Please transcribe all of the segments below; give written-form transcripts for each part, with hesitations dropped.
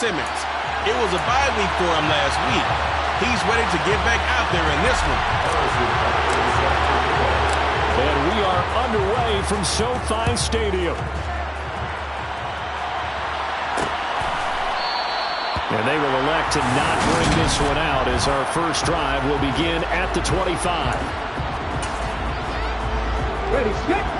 Simmons. It was a bye week for him last week. He's ready to get back out there in this one. And we are underway from SoFi Stadium. And they will elect to not bring this one out as our first drive will begin at the 25. Ready, set.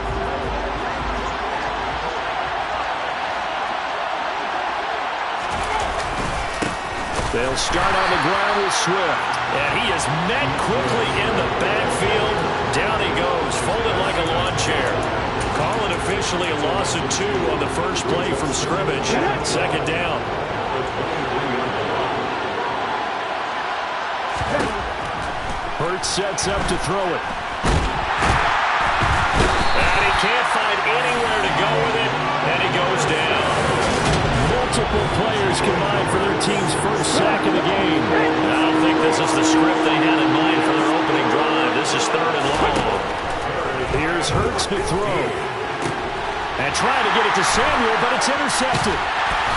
They'll start on the ground with Swift. And he is met quickly in the backfield. Down he goes, folded like a lawn chair. Call it officially a loss of 2 on the first play from scrimmage. Second down. Hurts sets up to throw it. And he can't find anywhere to go with it. And he goes down. Multiple players combined for their team's first sack of the game. I don't think this is the script they had in mind for their opening drive. This is 3rd and long. Here's Hurts to throw. And trying to get it to Samuel, but it's intercepted.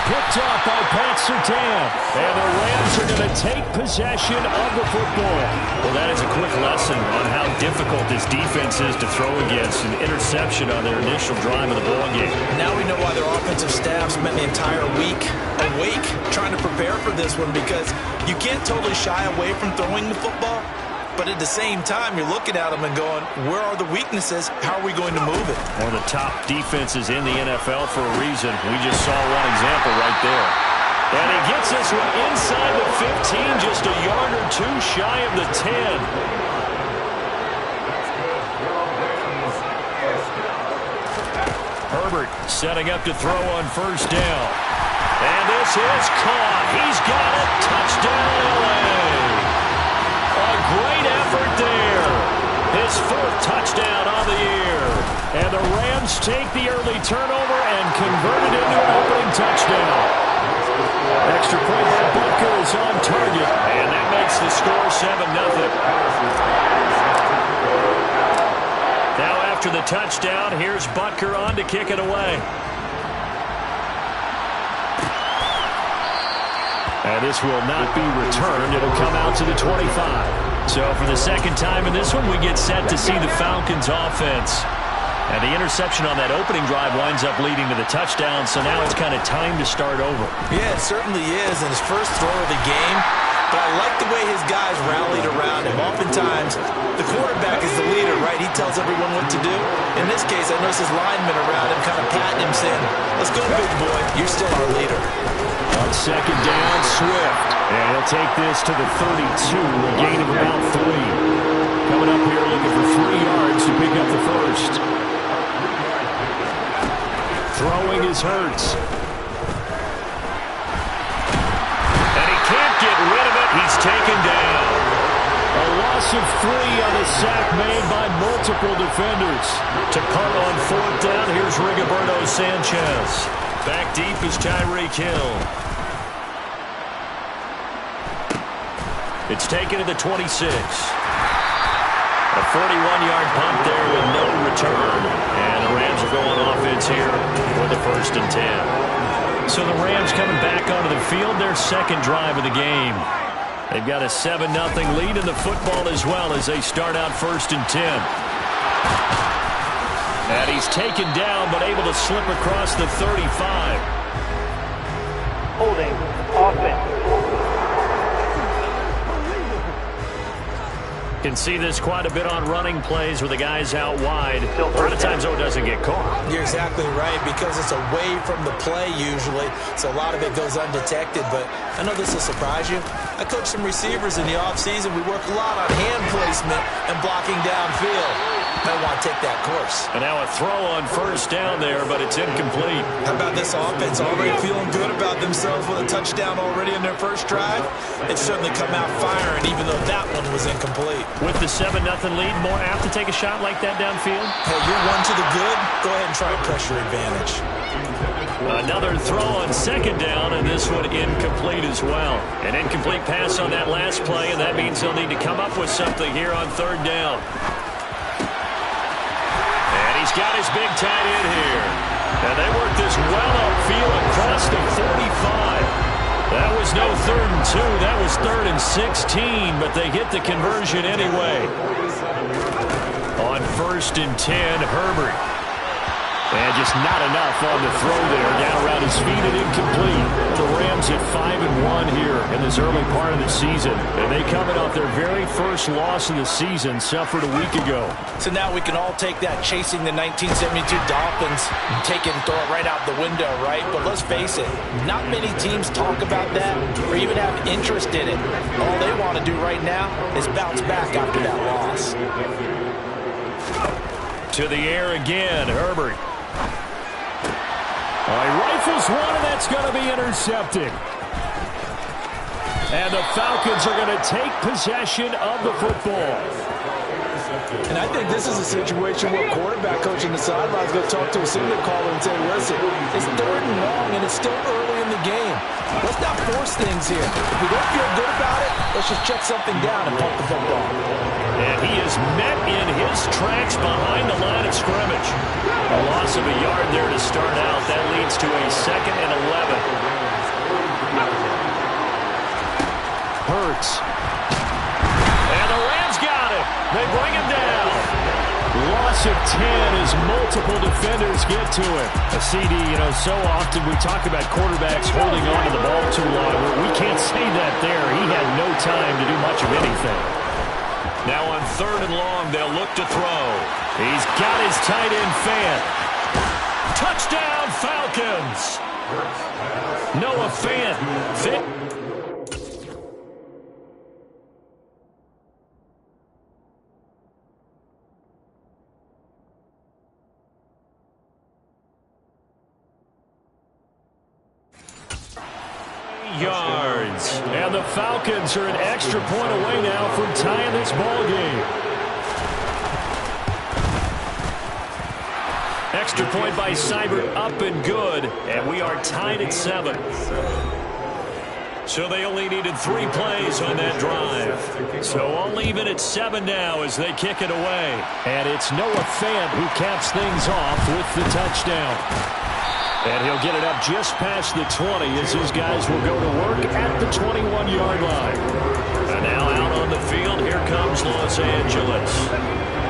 Picked off by Pat Surtain. And the Rams are going to take possession of the football. Well, that is a quick lesson on how difficult this defense is to throw against. An interception on their initial drive of the ballgame. Now we know why their offensive staff spent the entire week awake trying to prepare for this one, because you can't totally shy away from throwing the football. But at the same time, you're looking at them and going, where are the weaknesses? How are we going to move it? One of the top defenses in the NFL for a reason. We just saw one example right there. And he gets this one inside the 15, just a yard or 2 shy of the 10. Herbert setting up to throw on first down. And this is caught. He's got it. Touchdown, LA. A great effort there. His 4th touchdown on the year. And the Rams take the early turnover and convert it into an opening touchdown. Extra point by Butker is on target. And that makes the score 7-0. Now after the touchdown, here's Butker on to kick it away. And this will not be returned. It'll come out to the 25. So for the second time in this one, we get set to see the Falcons offense. And the interception on that opening drive winds up leading to the touchdown, so now it's kind of time to start over. Yeah, it certainly is, and his first throw of the game. But I like the way his guys rallied around him. Oftentimes, the quarterback is the leader, right? He tells everyone what to do. In this case, I noticed his linemen around him kind of patting him, saying, let's go, big boy. You're still our leader. On second down, Swift. And he'll take this to the 32, a gain of about 3. Coming up here looking for 3 yards to pick up the first. Throwing is Hurts. And he can't get rid of it. He's taken down. A loss of 3 on a sack made by multiple defenders. To punt on 4th down, here's Rigoberto Sanchez. Back deep is Tyreek Hill. It's taken to the 26. A 41-yard punt there with no return. And the Rams are going offense here for the 1st and 10. So the Rams coming back onto the field, their second drive of the game. They've got a 7-0 lead in the football as well as they start out 1st and 10. And he's taken down but able to slip across the 35. Holding offense. Can see this quite a bit on running plays where the guy's out wide. A lot of times, though, it doesn't get caught. You're exactly right, because it's away from the play usually, so a lot of it goes undetected. But I know this will surprise you. I coach some receivers in the offseason. We work a lot on hand placement and blocking downfield. Might want to take that course. And now a throw on first down there, but it's incomplete. How about this offense already feeling good about themselves with a touchdown already in their first drive? It's certainly come out firing, even though that one was incomplete. With the 7-0 lead, more apt to take a shot like that downfield? Hey, you're one to the good. Go ahead and try a pressure advantage. Another throw on second down, and this one incomplete as well. An incomplete pass on that last play, and that means they'll need to come up with something here on 3rd down. And he's got his big tight end here. And they work this well upfield across the 45. was no 3rd and 2. That was 3rd and 16, but they get the conversion anyway. On 1st and 10, Herbert. And just not enough on the throw there. Down around his feet and incomplete. The Rams at 5-1 here in this early part of the season. And they coming off their very first loss of the season, suffered a week ago. So now we can all take that chasing the 1972 Dolphins, take it and throw it right out the window, right? But let's face it, not many teams talk about that or even have interest in it. All they want to do right now is bounce back after that loss. To the air again, Herbert. He rifles one, and that's going to be intercepted. And the Falcons are going to take possession of the football. And I think this is a situation where quarterback coach on the sideline is going to talk to a signal caller and say, listen, it's 3rd and long, and it's still early in the game. Let's not force things here. If we don't feel good about it, let's just check something down and pump the football. And he is met in his tracks behind the line of scrimmage. A loss of a yard there to start out. That leads to a 2nd and 11. Hurts. And the Rams got it. They bring him down. Loss of 10 as multiple defenders get to him. A CD, so often we talk about quarterbacks holding on to the ball too long. We can't say that there. He had no time to do much of anything. Now on 3rd and long, they'll look to throw. He's got his tight end Fant. Touchdown, Falcons! Noah Fant. Yards. And the Falcons are an extra point away now from tying this ball game. Extra point by Seibert, up and good. And we are tied at 7. So they only needed 3 plays on that drive. So I'll leave it at 7 now as they kick it away. And it's Noah Fant who caps things off with the touchdown. And he'll get it up just past the 20 as his guys will go to work at the 21-yard line. And now out on the field, here comes Los Angeles.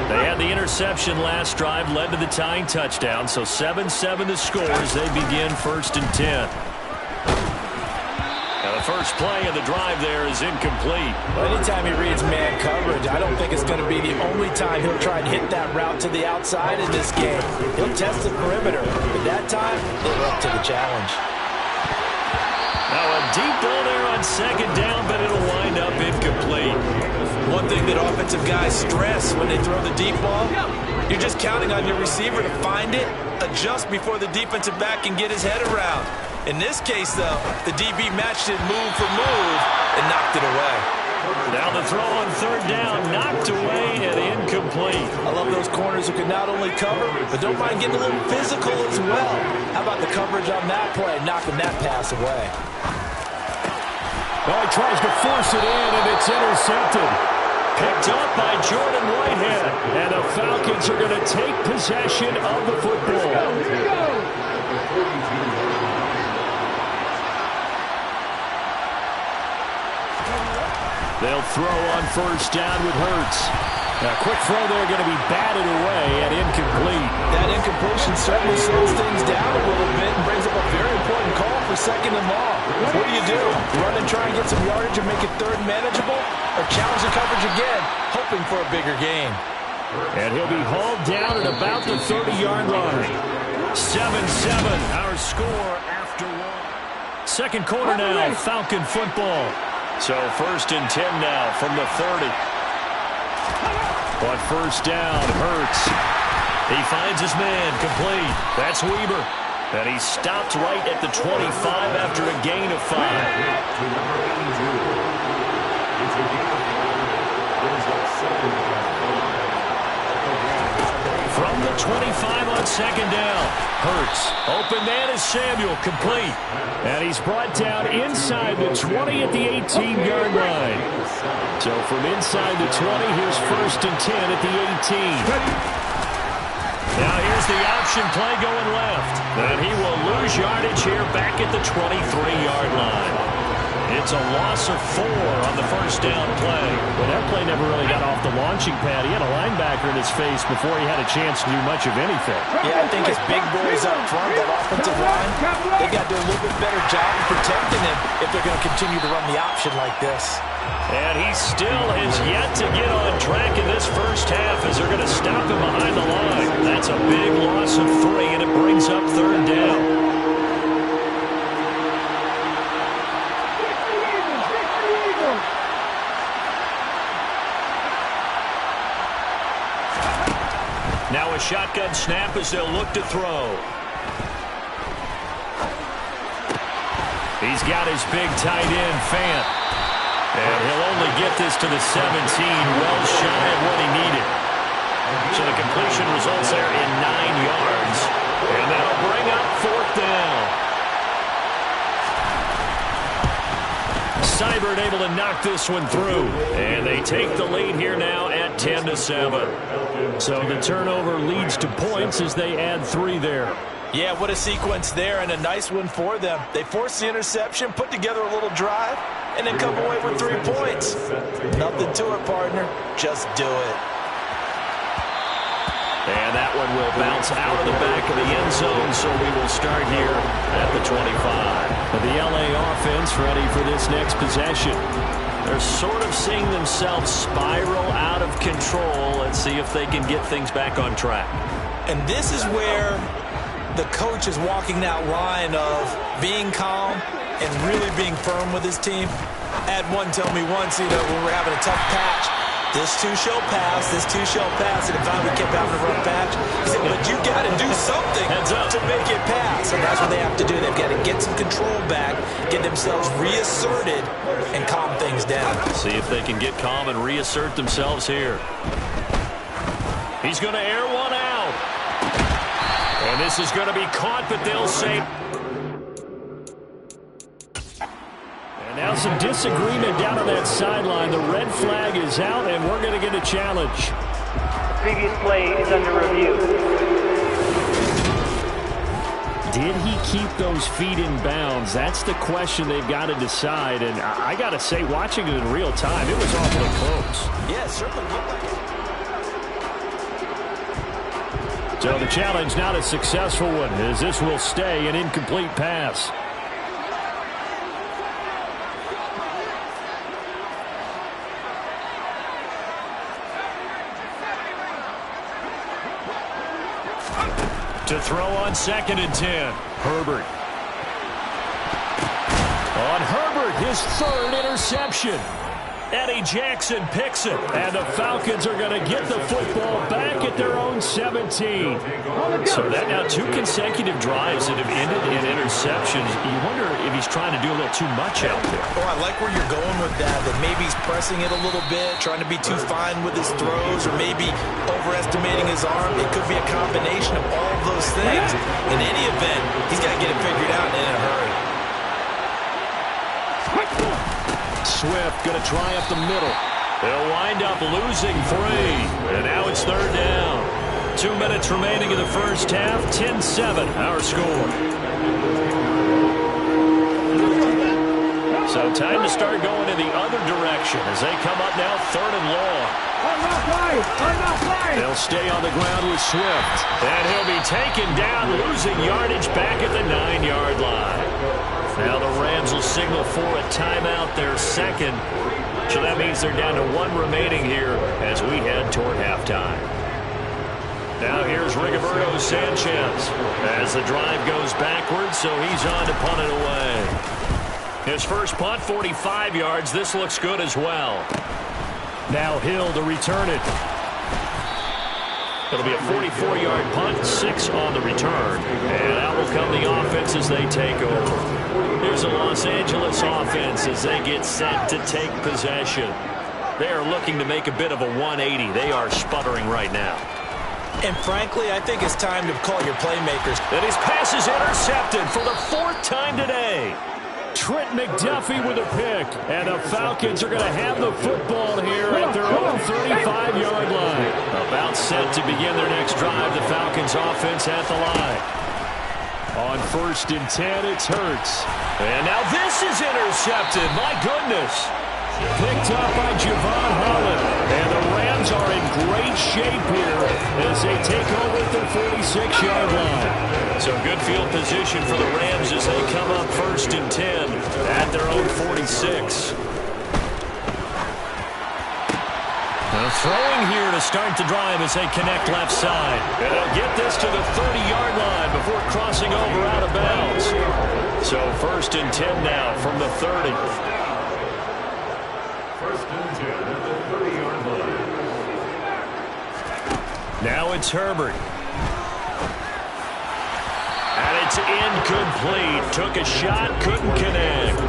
They had the interception last drive, led to the tying touchdown, so 7-7 the score as they begin 1st and 10. Now the first play of the drive there is incomplete. Well, anytime he reads man coverage, I don't think it's going to be the only time he'll try and hit that route to the outside in this game. He'll test the perimeter, but that time, they're up to the challenge. Now a deep ball there on 2nd down, but it'll wind up incomplete. One thing that offensive guys stress when they throw the deep ball, you're just counting on your receiver to find it, adjust before the defensive back can get his head around. In this case, though, the DB matched it move for move and knocked it away. Now the throw on 3rd down, knocked away and incomplete. I love those corners who can not only cover, but don't mind getting a little physical as well. How about the coverage on that play, knocking that pass away? Well, he tries to force it in, and it's intercepted. Picked up by Jordan Whitehead. And the Falcons are going to take possession of the football. They'll throw on 1st down with Hurts. Now, quick throw there going to be batted away and incomplete. That incompletion certainly slows things down a little bit and brings up a very important call for 2nd and long. What do? Run and try and get some yardage and make it 3rd manageable? Or challenge the coverage again, hoping for a bigger gain? And he'll be hauled down at about the 30-yard line. 7-7, our score after 1. Second quarter now, Falcon football. So 1st and 10 now from the 30. On 1st down, Hurts. He finds his man, complete. That's Weber. And he stopped right at the 25 after a gain of 5. From the 25 on 2nd down, Hurts. Open man is Samuel, complete. And he's brought down inside the 20 at the 18-yard line. So from inside the 20, here's 1st and 10 at the 18. Now here's the option play going left. And he will lose yardage here back at the 23-yard line. It's a loss of 4 on the first down play. Well, that play never really got off the launching pad. He had a linebacker in his face before he had a chance to do much of anything. Yeah, I think his big boys up front, that offensive line, they got to do a little bit better job of protecting him if they're going to continue to run the option like this. And he still is yet to get on track in this first half as they're going to stop him behind the line. That's a big loss of 3, and it brings up third down. Now a shotgun snap as they'll look to throw. He's got his big tight end, Fant. And he'll only get this to the 17, well shy of what he needed. So the completion results there in 9 yards. And that'll bring up fourth down. Seibert able to knock this one through. And they take the lead here now at 10-7. So the turnover leads to points as they add 3 there. Yeah, what a sequence there, and a nice one for them. They forced the interception, put together a little drive, and then come away with 3 points. Nothing to it, partner. Just do it. And that one will bounce out of the back of the end zone, so we will start here at the 25. The LA offense ready for this next possession. They're sort of seeing themselves spiral out of control. Let's see if they can get things back on track. And this is where the coach is walking that line of being calm and really being firm with his team. I had one tell me once, when we were having a tough patch, this too shall pass, this too shall pass, and finally we kept having a rough patch. He said, but you got to do something to make it pass, and that's what they have to do. They've got to get some control back, get themselves reasserted, and calm things down. See if they can get calm and reassert themselves here. He's going to air one out. And this is going to be caught, but they'll say. And now some disagreement down on that sideline. The red flag is out, and we're going to get a challenge. Previous play is under review. Did he keep those feet in bounds? That's the question they've got to decide. And I got to say, watching it in real time, it was awfully close. Yeah, it certainly looked like it. So the challenge not a successful one, as this will stay an incomplete pass. To throw on 2nd and 10. Herbert. On Herbert, his 3rd interception. Eddie Jackson picks it. And the Falcons are going to get the football back at their own 17. So that now 2 consecutive drives that have ended in interceptions. You wonder if he's trying to do a little too much out there. Oh, I like where you're going with that maybe he's pressing it a little bit, trying to be too fine with his throws, or maybe overestimating his arm. It could be a combination of all of those things. In any event, he's got to get it figured out and in a hurry. Swift going to try up the middle. They'll wind up losing 3. And now it's 3rd down. 2 minutes remaining in the first half. 10-7, our score. So time to start going in the other direction as they come up now 3rd and long. They'll stay on the ground with Swift. And he'll be taken down, losing yardage back at the 9-yard line. Now the Rams will signal for a timeout, their 2nd. So that means they're down to 1 remaining here as we head toward halftime. Now here's Rigoberto Sanchez as the drive goes backwards, so he's on to punt it away. His first punt, 45 yards. This looks good as well. Now Hill to return it. It'll be a 44-yard punt, 6 on the return. And out will come the offense as they take over. Here's the Los Angeles offense as they get set to take possession. They are looking to make a bit of a 180. They are sputtering right now. And frankly, I think it's time to call your playmakers. And his pass is intercepted for the 4th time today. Trent McDuffie with a pick. And the Falcons are going to have the football here at their own 35-yard line. About set to begin their next drive. The Falcons offense at the line. On 1st and 10, it's Hurts. And now this is intercepted. My goodness. Picked up by Javon Holland. And the Rams are in great shape here as they take over at their 46-yard line. So good field position for the Rams as they come up 1st and 10 at their own 46. Now throwing here to start the drive as they connect left side. And they'll get this to the 30-yard line before crossing over out of bounds. So 1st and 10 now from the 30. 1st and 10 at the 30-yard line. Now it's Herbert. And it's incomplete. Took a shot, couldn't connect.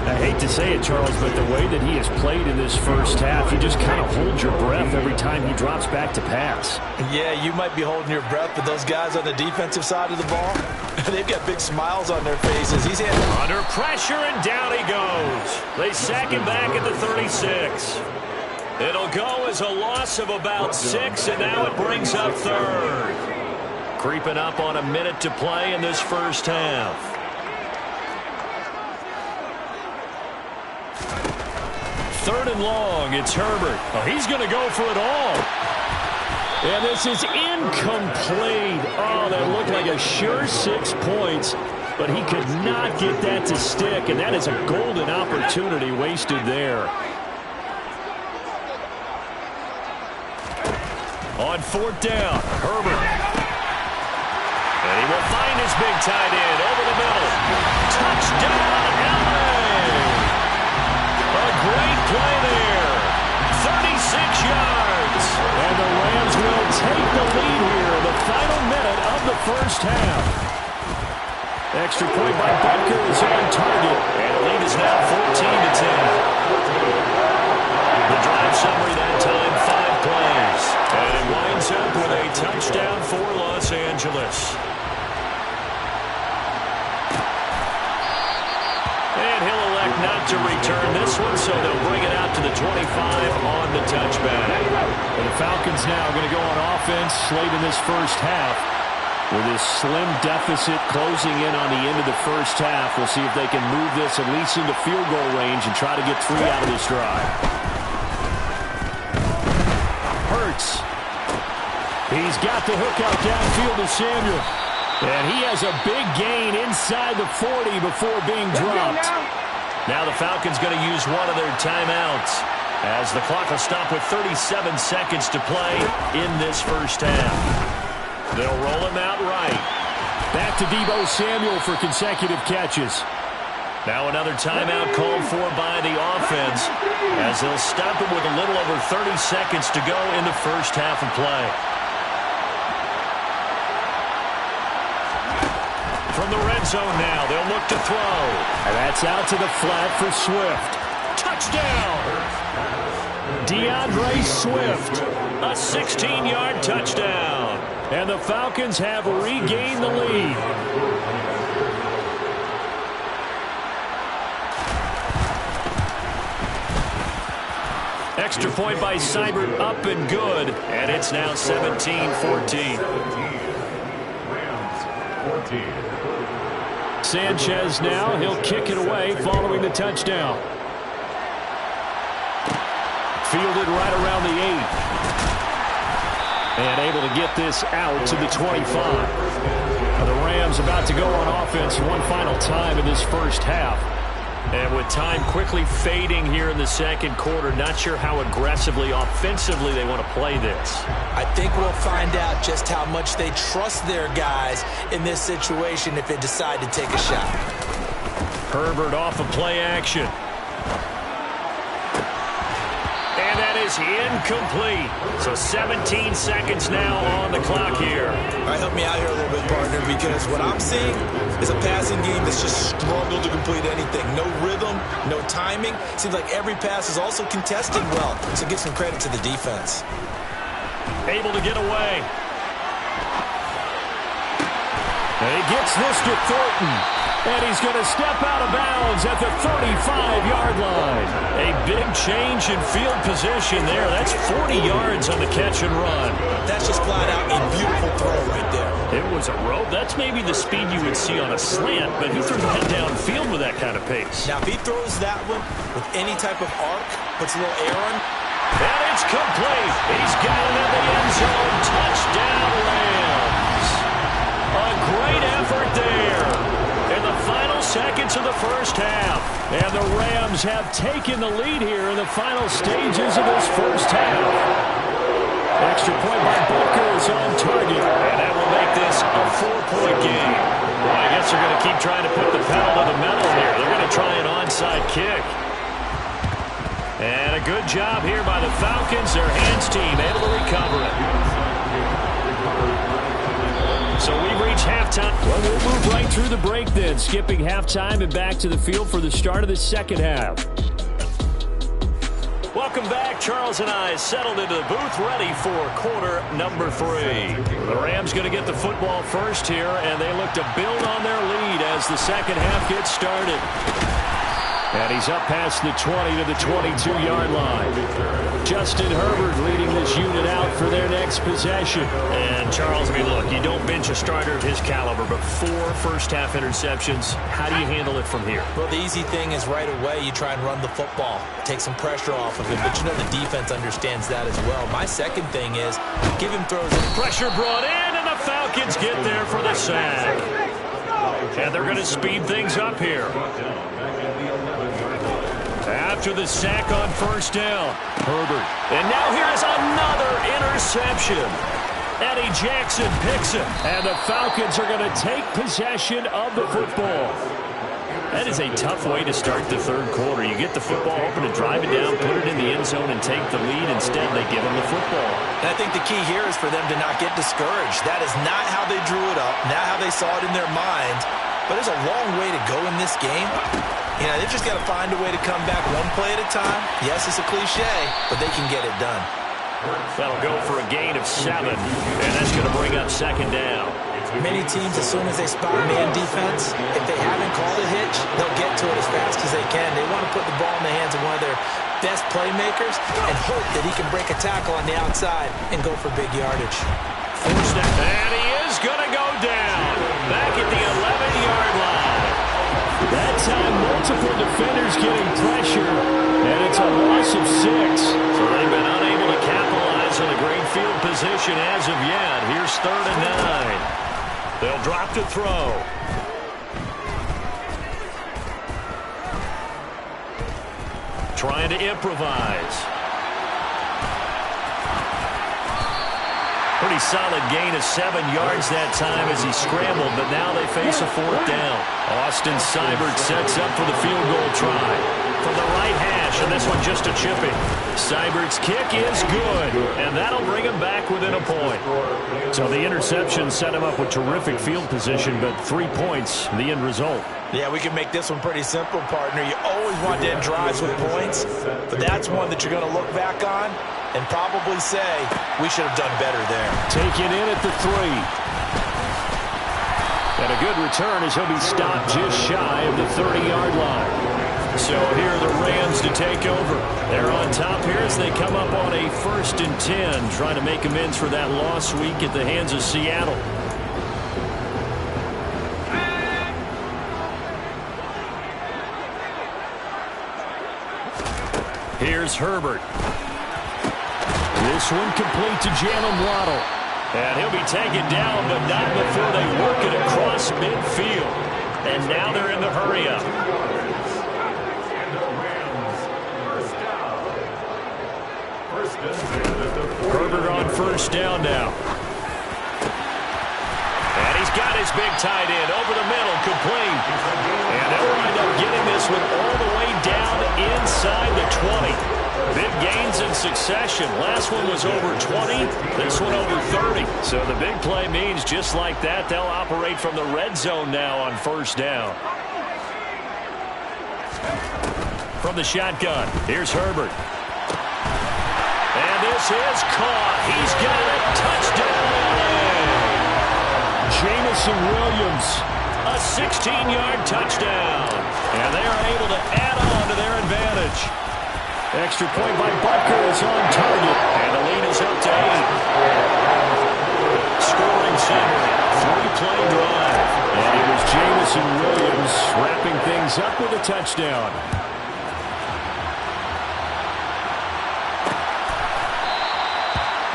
I hate to say it, Charles, but the way that he has played in this first half, you just kind of hold your breath every time he drops back to pass. Yeah, you might be holding your breath, but those guys on the defensive side of the ball, they've got big smiles on their faces. He's under pressure, and down he goes. They sack him back at the 36. It'll go as a loss of about 6, and now it brings up 3rd. Creeping up on a minute to play in this first half. 3rd and long, it's Herbert. Oh, he's going to go for it all. And this is incomplete. Oh, that looked like a sure 6 points, but he could not get that to stick, and that is a golden opportunity wasted there. On 4th down, Herbert. And he will find his big tight end over the middle. Touchdown, LA! A great play there. 36 yards. And the Rams will take the lead here in the final minute of the first half. Extra point by Butker is on target. And the lead is now 14-10. The drive summary that time, 5 plays. And it winds up with a touchdown for Los Angeles. And he'll elect not to return this one, so they'll bring it out to the 25 on the touchback. And the Falcons now going to go on offense late in this first half. With this slim deficit closing in on the end of the first half, we'll see if they can move this at least into field goal range and try to get 3 out of this drive. Hurts. He's got the hook out downfield to Samuel. And he has a big gain inside the 40 before being dropped. Now the Falcons going to use one of their timeouts as the clock will stop with 37 seconds to play in this first half. They'll roll him out right. Back to Deebo Samuel for consecutive catches. Now another timeout called for by the offense as they'll stop it with a little over 30 seconds to go in the first half of play. From the red zone now, they'll look to throw. And that's out to the flat for Swift. Touchdown! DeAndre Swift. A 16-yard touchdown. And the Falcons have regained the lead. Extra point by Seibert, up and good. And it's now 17-14. Sanchez now, he'll kick it away following the touchdown. Fielded right around the 8. And able to get this out to the 25. The Rams about to go on offense one final time in this first half. And with time quickly fading here in the second quarter, not sure how aggressively, offensively they want to play this. I think we'll find out just how much they trust their guys in this situation if they decide to take a shot. Herbert off of play action. And that is incomplete. So 17 seconds now on the clock here. All right, help me out here a little bit, partner, because what I'm seeing is a passing game that's just struggled to complete anything. No rhythm, no timing. Seems like every pass is also contested well, so give some credit to the defense. Able to get away. And he gets this to Thornton. And he's going to step out of bounds at the 35-yard line. A big change in field position there. That's 40 yards on the catch and run. That's just flat out a beautiful throw right there. It was a rope. That's maybe the speed you would see on a slant, but he threw that downfield with that kind of pace. Now, if he throws that one with any type of arc, puts a little air on, and it's complete. He's got it in the end zone. Touchdown, Rams. A great effort there in the final seconds of the first half. And the Rams have taken the lead here in the final stages of this first half. Extra point by Booker is on target. And that will make this a 4-point game. Well, I guess they're going to keep trying to put the pedal to the metal here. They're going to try an onside kick. And a good job here by the Falcons. Their hands team able to recover it. So we've reached halftime. Well, we'll move right through the break then. Skipping halftime and back to the field for the start of the second half. Welcome back. Charles and I settled into the booth ready for quarter number 3. The Rams going to get the football first here, and they look to build on their lead as the second half gets started. And he's up past the 20 to the 22-yard line. Justin Herbert leading this unit out for their next possession. And Charles, I mean, look, you don't bench a starter of his caliber, but 4 first-half interceptions. How do you handle it from here? Well, the easy thing is right away you try and run the football, take some pressure off of it, but you know the defense understands that as well. My second thing is give him throws. Pressure brought in, and the Falcons get there for the sack. And they're going to speed things up here. After the sack on first down, Herbert. And now here's another interception. Eddie Jackson picks it. And the Falcons are going to take possession of the football. That is a tough way to start the third quarter. You get the football, hoping to drive it down, put it in the end zone, and take the lead. Instead, they give them the football. And I think the key here is for them to not get discouraged. That is not how they drew it up, not how they saw it in their minds. But there's a long way to go in this game. You know, they've just got to find a way to come back one play at a time. Yes, it's a cliche, but they can get it done. That'll go for a gain of 7, and that's going to bring up second down. Many teams, as soon as they spot man defense, if they haven't called a hitch, they'll get to it as fast as they can. They want to put the ball in the hands of one of their best playmakers and hope that he can break a tackle on the outside and go for big yardage. Forced it, and he is going to go down back at the 11-yard line. That time, multiple defenders getting pressure, and it's a loss of 6. So they've been unable to capitalize on a great field position as of yet. Here's 3rd and 9. They'll drop to throw. Trying to improvise. Pretty solid gain of 7 yards that time as he scrambled, but now they face a 4th down. Austin Seibert sets up for the field goal try. From the right hash, and this one just a chipping. Seibert's kick is good, and that'll bring him back within a point. So the interception set him up with terrific field position, but 3 points, the end result. Yeah, we can make this one pretty simple, partner. You always want to end drives with points, but that's one that you're going to look back on and probably say, we should have done better there. Taken in at the 3. And a good return as he'll be stopped just shy of the 30-yard line. So here are the Rams to take over. They're on top here as they come up on a 1st and 10, trying to make amends for that lost week at the hands of Seattle. Here's Herbert. This one complete to Jalen Waddle. And he'll be taken down, but not before they work it across midfield. And now they're in the hurry-up. Herbert on 1st down now. And he's got his big tight end over the middle, complete. And they'll wind up getting this one all the way down inside the 20. Big gains in succession. Last one was over 20. This one over 30. So the big play means just like that, they'll operate from the red zone now on 1st down. From the shotgun, here's Herbert. And this is caught. He's got it. Touchdown. Jameson Williams, a 16-yard touchdown. And they are able to add on to their advantage. Extra point by Butker is on target. And the lead is up to 8. Scoring center. play drive. And it was Jameson Williams wrapping things up with a touchdown.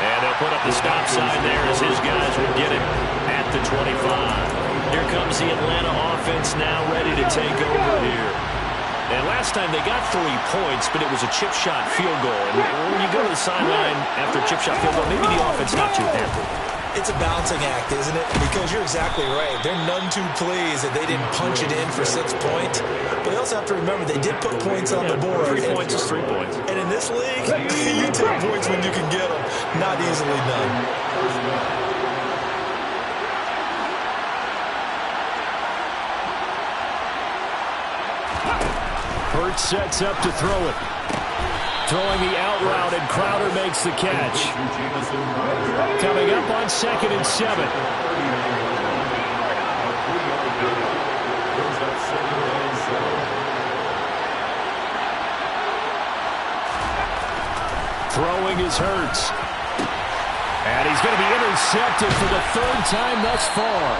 And they'll put up the stop sign there as his guys will get it at the 25. Here comes the Atlanta offense now ready to take over here. And last time they got 3 points, but it was a chip shot field goal. And when you go to the sideline after a chip shot field goal, maybe the offense not too happy. It's a balancing act, isn't it? Because you're exactly right. They're none too pleased that they didn't punch it in for 6 points. But they also have to remember they did put points on the board. 3 points is 3 points. And in this league, you take points when you can get them. Not easily done. Hurts sets up to throw it. Throwing the out route, and Crowder makes the catch. Coming up on 2nd and 7. Throwing is Hurts. And he's going to be intercepted for the 3rd time thus far.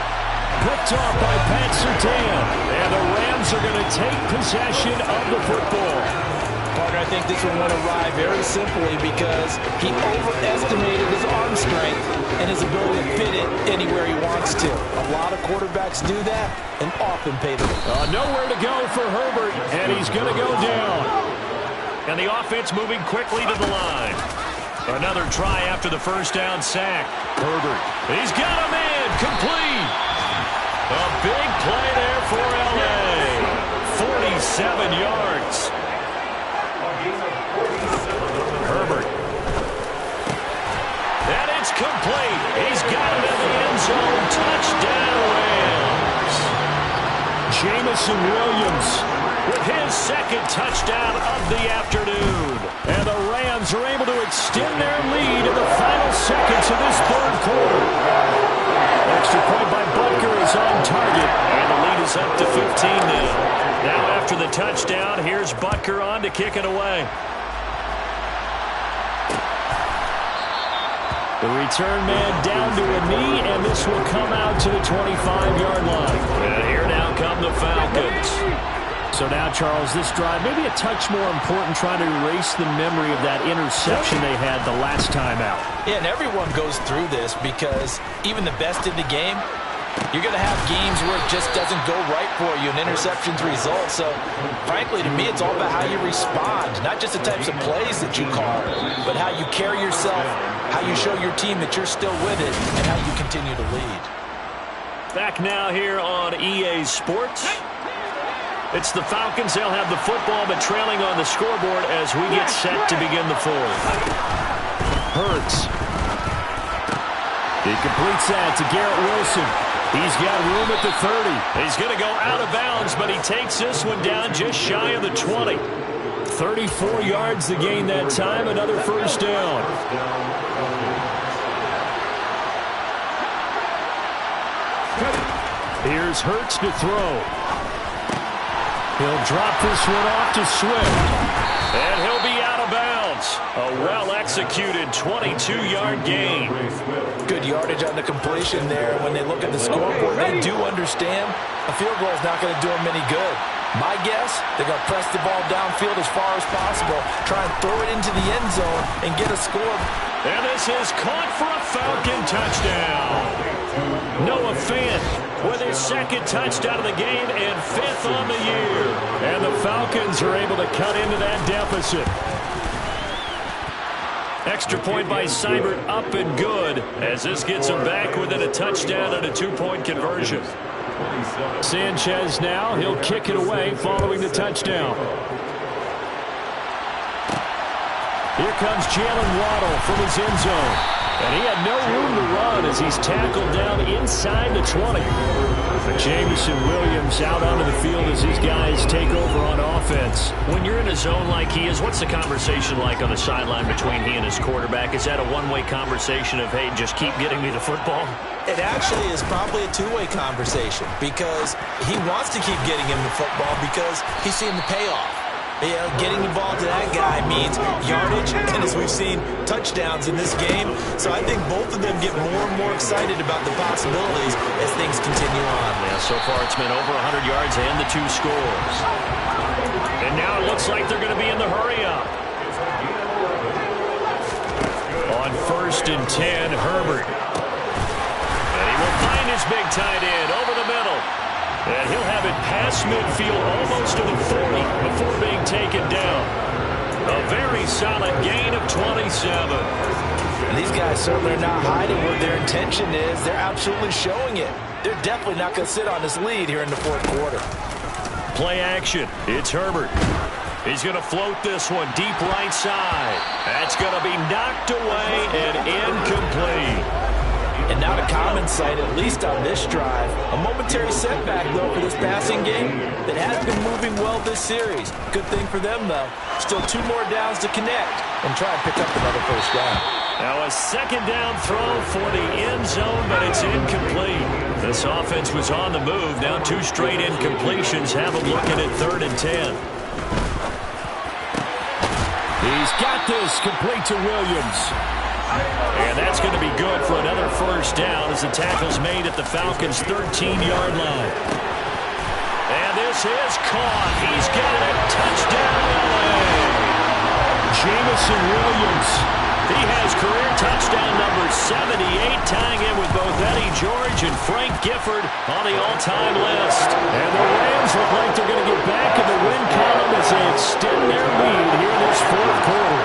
Picked off by Pat Surtain. And the Rams are going to take possession of the football. Partner, I think this one went awry very simply because he overestimated his arm strength and his ability to fit it anywhere he wants to. A lot of quarterbacks do that and often pay the bill. Nowhere to go for Herbert, and he's going to go down. And the offense moving quickly to the line. Another try after the first down sack. Herbert. He's got a man complete. A big play there for L.A. 47 yards. Herbert. And it's complete. He's got it in the end zone. Touchdown, Rams. Jameson Williams with his 2nd touchdown of the afternoon. And the Rams are able to extend their lead in the final seconds of this 3rd quarter. Extra point by Butker is on target. And the lead is up to 15 now. Now after the touchdown, here's Butker on to kick it away. The return man down to a knee, and this will come out to the 25-yard line. And here now come the Falcons. So now, Charles, this drive maybe a touch more important, trying to erase the memory of that interception they had the last time out. Yeah, and everyone goes through this because even the best in the game, you're going to have games where it just doesn't go right for you, and interceptions result. So, frankly, to me, it's all about how you respond, not just the types of plays that you call, but how you carry yourself, how you show your team that you're still with it, and how you continue to lead. Back now here on EA Sports. It's the Falcons. They'll have the football, but trailing on the scoreboard as we get set to begin the 4th. Hurts. He completes that to Garrett Wilson. He's got room at the 30. He's going to go out of bounds, but he takes this one down just shy of the 20. 34 yards to gain that time. Another first down. Here's Hurts to throw. He'll drop this one off to Swift. And he'll be out of bounds. A well-executed 22-yard gain. Good yardage on the completion there. When they look at the scoreboard, they do understand a field goal is not going to do them any good. My guess, they're going to press the ball downfield as far as possible, try and throw it into the end zone and get a score. And this is caught for a Falcon touchdown. Noah Fant with his 2nd touchdown of the game and 5th on the year. And the Falcons are able to cut into that deficit. Extra point by Seibert, up and good, as this gets them back within a touchdown and a 2-point conversion. Sanchez now, he'll kick it away following the touchdown. Here comes Jalen Waddle from his end zone. And he had no room to run as he's tackled down inside the 20. Jameson Williams out onto the field as these guys take over on offense. When you're in a zone like he is, what's the conversation like on the sideline between he and his quarterback? Is that a one-way conversation of, hey, just keep getting me the football? It actually is probably a two-way conversation because he wants to keep getting him the football because he's seeing the payoff. Yeah, getting the ball to that guy means yardage, and as we've seen, touchdowns in this game. So I think both of them get more and more excited about the possibilities as things continue on. Yeah, so far it's been over 100 yards and the 2 scores. And now it looks like they're going to be in the hurry-up. On 1st and 10, Herbert. And he will find his big tight end over the middle. And he'll have it past midfield almost to the 40 before being taken down. A very solid gain of 27. And these guys certainly are not hiding what their intention is. They're absolutely showing it. They're definitely not going to sit on this lead here in the 4th quarter. Play action. It's Herbert. He's going to float this one deep right side. That's going to be knocked away and incomplete. And not a common sight, at least on this drive. A momentary setback, though, for this passing game that has been moving well this series. Good thing for them, though. Still 2 more downs to connect and try and pick up another 1st down. Now a 2nd down throw for the end zone, but it's incomplete. This offense was on the move. Now 2 straight incompletions have them looking at 3rd and 10. He's got this complete to Williams. And that's going to be good for another 1st down as the tackle's made at the Falcons' 13-yard line. And this is caught. He's got it. Touchdown, LA. Jameson Williams. He has career touchdown number 78, tying in with both Eddie George and Frank Gifford on the all-time list. And the Rams look like they're going to get back in the win column as they extend their lead here in this 4th quarter.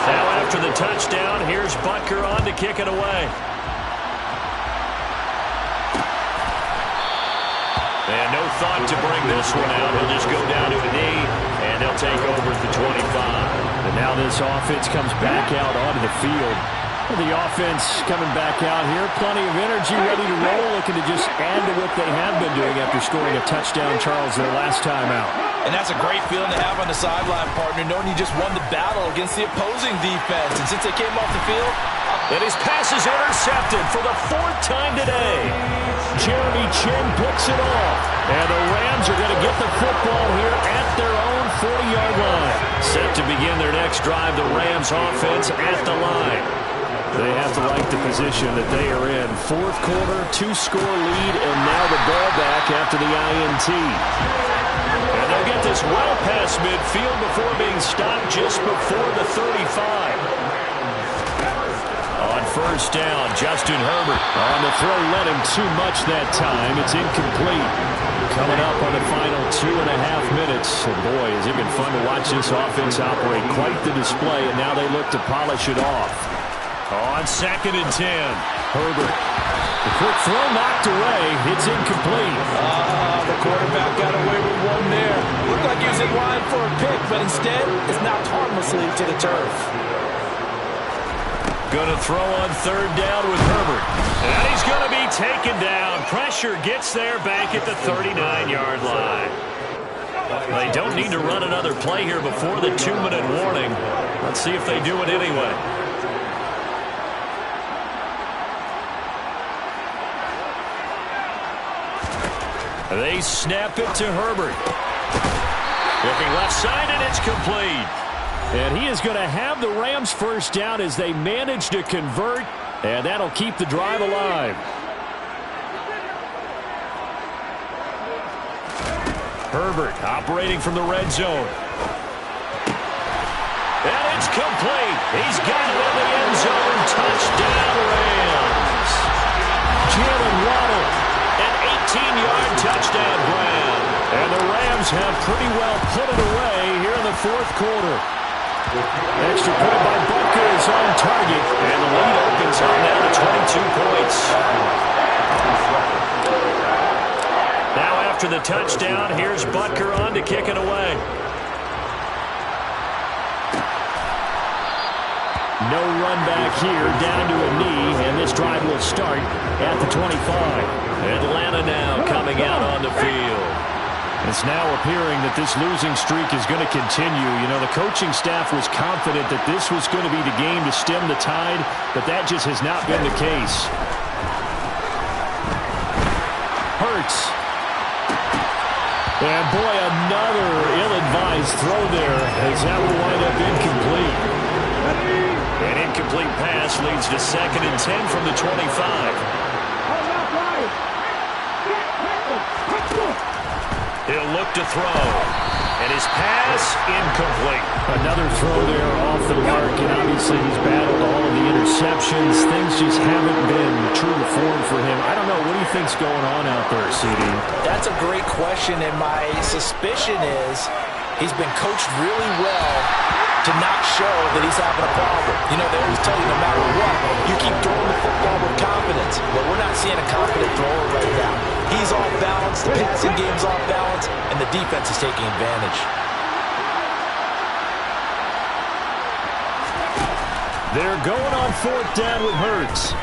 Now after the touchdown, here's Butker on to kick it away. And no thought to bring this one out. He'll just go down to a knee, and they'll take over at the 25. And now this offense comes back out onto the field. The offense coming back out here, plenty of energy, ready to roll, looking to just add to what they have been doing after scoring a touchdown, Charles, their last time out. And that's a great feeling to have on the sideline, partner, knowing you just won the battle against the opposing defense. And since they came off the field, and his pass is intercepted for the 4th time today. Jeremy Chinn picks it off. And the Rams are going to get the football here at their own 40-yard line. Set to begin their next drive, the Rams offense at the line. They have to like the position that they are in. 4th quarter, 2-score lead, and now the ball back after the INT. And they'll get this well past midfield before being stopped just before the 35. On 1st down, Justin Herbert. On the throw, led him too much that time. It's incomplete. Coming up on the final 2.5 minutes. And boy, has it been fun to watch this offense operate. Quite the display, and now they look to polish it off. On 2nd and 10. Herbert. The quick throw knocked away. It's incomplete. the quarterback got away with one there. Looked like he was in line for a pick, but instead is knocked harmlessly to the turf. Going to throw on 3rd down with Herbert. And he's going to be taken down. Pressure gets there back at the 39-yard line. They don't need to run another play here before the 2-minute warning. Let's see if they do it anyway. They snap it to Herbert. Looking left side, and it's complete. And he is going to have the Rams 1st down as they manage to convert, and that'll keep the drive alive. Herbert operating from the red zone. And it's complete. He's got it in the end zone. Touchdown, Rams. Jalen Waddle. An 18-yard touchdown grab. And the Rams have pretty well put it away here in the 4th quarter. Extra point by Butker is on target. And the lead opens up now to 22 points. Now after the touchdown, here's Butker on to kick it away. No run back here, down to a knee, and this drive will start at the 25. Atlanta now coming out on the field. It's now appearing that this losing streak is going to continue. You know, the coaching staff was confident that this was going to be the game to stem the tide, but that just has not been the case. Hurts. And boy, another ill-advised throw there, as that will wind up incomplete. An incomplete pass leads to 2nd and 10 from the 25. He'll look to throw. And his pass, incomplete. Another throw there off the mark, and obviously he's battled all of the interceptions. Things just haven't been true to form for him. I don't know. What do you think's going on out there, CD? That's a great question, and my suspicion is he's been coached really well to not show that he's having a problem. You know, they always tell you no matter what, you keep throwing the football with confidence. But we're not seeing a confident thrower right now. He's off balance, the passing game's off balance, and the defense is taking advantage. They're going on 4th down with Hurts.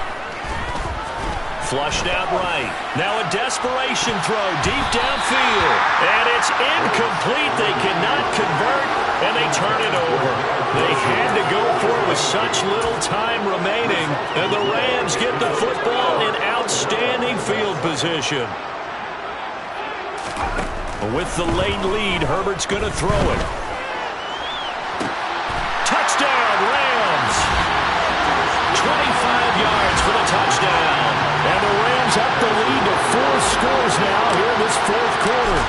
Flushed out right. Now a desperation throw deep downfield. And it's incomplete. They cannot convert, and they turn it over. They had to go for it with such little time remaining, and the Rams get the football in outstanding field position. With the late lead, Herbert's going to throw it. Touchdown, Rams! 25 yards for the touchdown. And the Rams up the lead to 4 scores now here in this 4th quarter.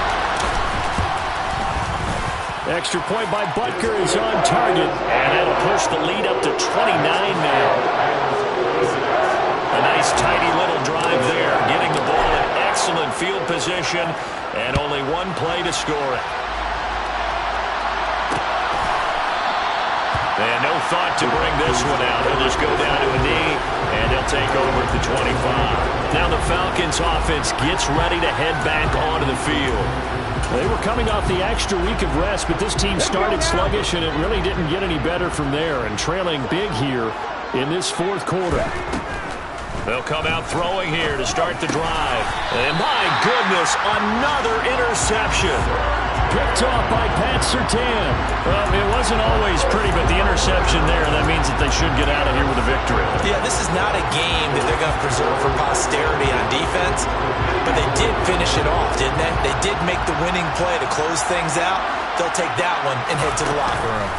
Extra point by Butker is on target. And that'll push the lead up to 29 now. A nice tidy little drive there, getting the ball in excellent field position, and only one play to score it. And no thought to bring this one out. He'll just go down to a knee, and they'll take over at the 25. Now the Falcons offense gets ready to head back onto the field. They were coming off the extra week of rest, but this team started sluggish, and it really didn't get any better from there, and trailing big here in this 4th quarter. They'll come out throwing here to start the drive. And my goodness, another interception. Picked off by Pat Surtain. Well, it wasn't always pretty, but the interception there, that means that they should get out of here with a victory. Yeah, this is not a game that they're going to preserve for posterity on defense, but they did finish it off, didn't they? They did make the winning play to close things out. They'll take that one and head to the locker room.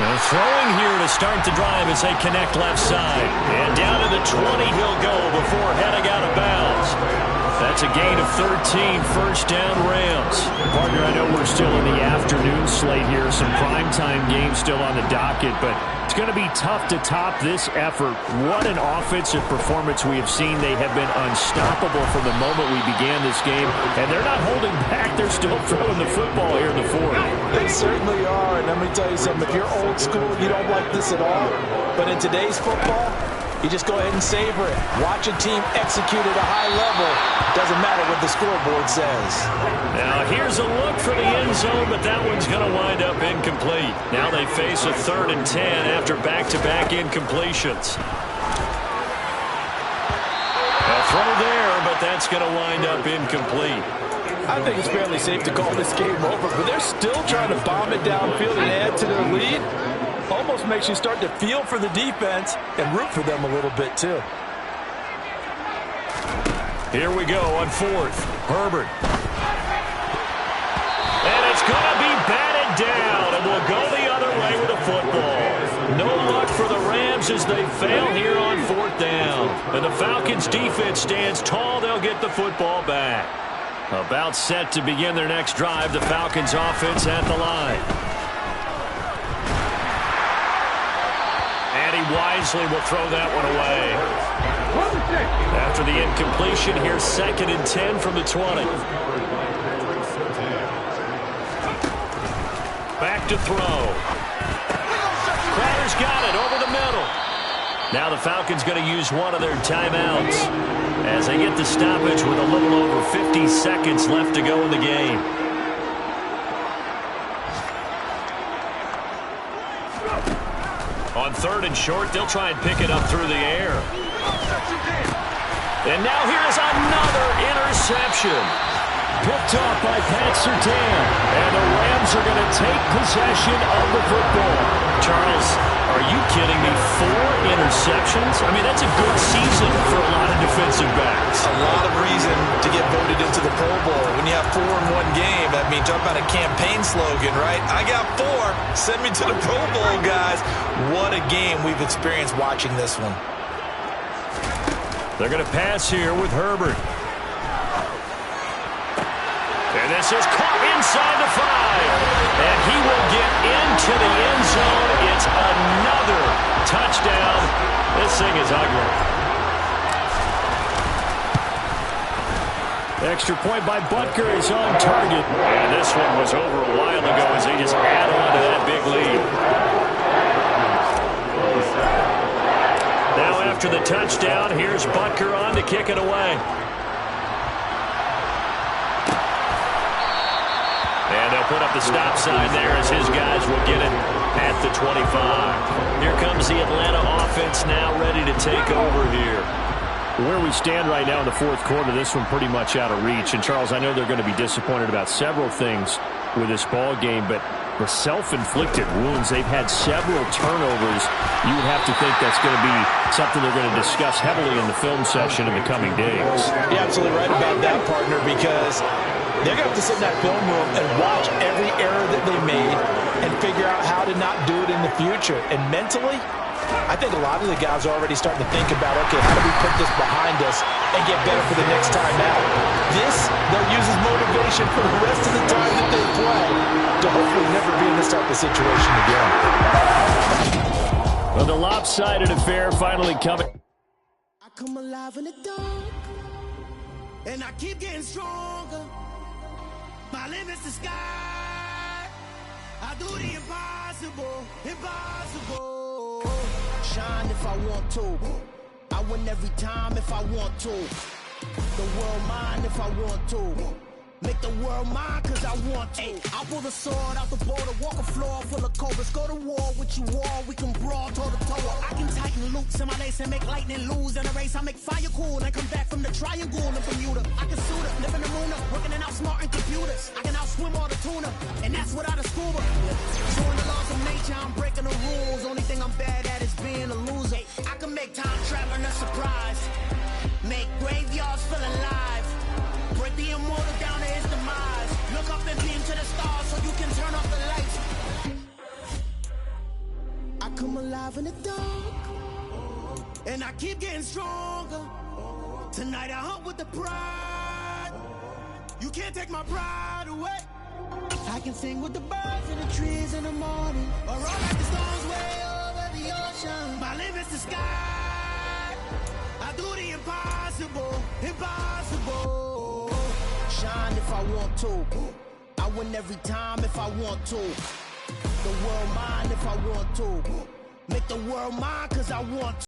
Now throwing here to start the drive as they connect left side. And down to the 20 he'll go before heading out of bounds. That's a gain of 13, 1st down Rams. Partner, I know we're still in the afternoon slate here, some primetime games still on the docket, but it's going to be tough to top this effort. What an offensive performance we have seen. They have been unstoppable from the moment we began this game, and they're not holding back. They're still throwing the football here in the 4th. They certainly are, and let me tell you something. If you're old school, you don't like this at all, but in today's football, you just go ahead and savor it. Watch a team execute at a high level. Doesn't matter what the scoreboard says. Now here's a look for the end zone, but that one's going to wind up incomplete. Now they face a 3rd and 10 after back-to-back incompletions. A throw there, but that's going to wind up incomplete. I think it's fairly safe to call this game over, but they're still trying to bomb it downfield and add to their lead. Almost makes you start to feel for the defense and root for them a little bit, too. Here we go on 4th. Herbert. And it's going to be batted down, and we'll go the other way with the football. No luck for the Rams as they fail here on 4th down. And the Falcons' defense stands tall. They'll get the football back. About set to begin their next drive. The Falcons' offense at the line. Wisely will throw that one away. After the incompletion, here's 2nd and 10 from the 20. Back to throw. Crowder's got it over the middle. Now the Falcons going to use one of their timeouts as they get the stoppage with a little over 50 seconds left to go in the game. On 3rd and short, they'll try and pick it up through the air. And now here's another interception. Picked off by Pat Surtain. And the Rams are going to take possession of the football. Charles, are you kidding me? 4 interceptions? I mean, that's a good season for a lot of defensive backs. A lot of reason to get voted into the Pro Bowl. When you have 4 in one game, I mean, talk about a campaign slogan, right? I got 4. Send me to the Pro Bowl, guys. What a game we've experienced watching this one. They're going to pass here with Herbert. And this is caught inside the 5. And he will get into the end zone. It's another touchdown. This thing is ugly. Extra point by Butker is on target. And this one was over a while ago as they just add on to that big lead. Now after the touchdown, here's Butker on to kick it away. And they'll put up the stop sign there as his guys will get it at the 25. Here comes the Atlanta offense now ready to take over here. Where we stand right now in the fourth quarter, this one pretty much out of reach. And, Charles, I know they're going to be disappointed about several things with this ball game, but the self-inflicted wounds, they've had several turnovers. You would have to think that's going to be something they're going to discuss heavily in the film session in the coming days. You're absolutely right about that, partner, because they're going to have to sit in that film room and watch every error that they made and figure out how to not do it in the future. And mentally, I think a lot of the guys are already starting to think about, okay, how do we put this behind us and get better for the next time out? This, they'll use as motivation for the rest of the time that they play to hopefully never be in this type of situation again. Well, the lopsided affair finally coming. I come alive in the dark, and I keep getting stronger. My limit's the sky. I do the impossible, impossible. Shine if I want to. I win every time if I want to. The world mine if I want to. Make the world mine cause I want to. I pull the sword out the border, walk a floor full of cobras. Go to war with you all, we can brawl toe to toe. I can tighten loops in my lace and make lightning lose in a race. I make fire cool and come back from the triangle in Bermuda. I can suit up, live in the moon up, working and outsmarting computers. I can outswim all the tuna, and that's without a scuba. Showing the laws of nature, I'm breaking the rules. Only thing I'm bad at is being a loser. I can make time traveling a surprise. Make graveyards feel alive. Break the immortal down to his demise. Look up and beam to the stars so you can turn off the lights. I come alive in the dark, and I keep getting stronger. Tonight I hunt with the pride. You can't take my pride away. I can sing with the birds and the trees in the morning, or roll like the storms way over the ocean. My limit's the sky. I do the impossible, impossible. Shine if I want to. I win every time if I want to. The world mine if I want to. Make the world mine cause I want to.